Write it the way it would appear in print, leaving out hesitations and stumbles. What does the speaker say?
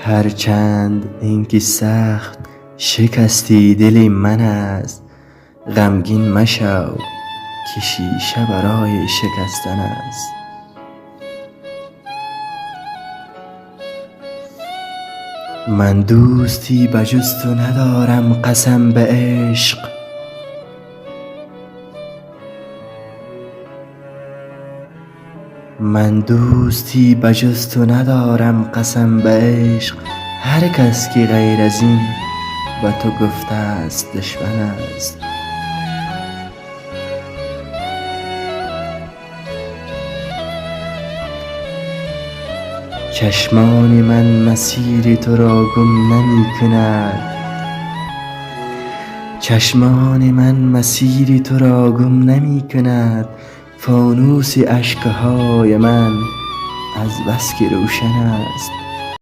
هرچند اینکه سخت شکستی دل من است، غمگین مشو که شیشه برای شکستن است. من دوستی بجز تو ندارم قسم به عشق، من دوستی بجز تو ندارم قسم به عشق. هر کس که غیر از این به تو گفته است دشمن است. چشمان من مسیر تو را گم نمی کند، چشمان من مسیر تو را گم نمی کند. فانوس اشکهای من از بس که روشن است.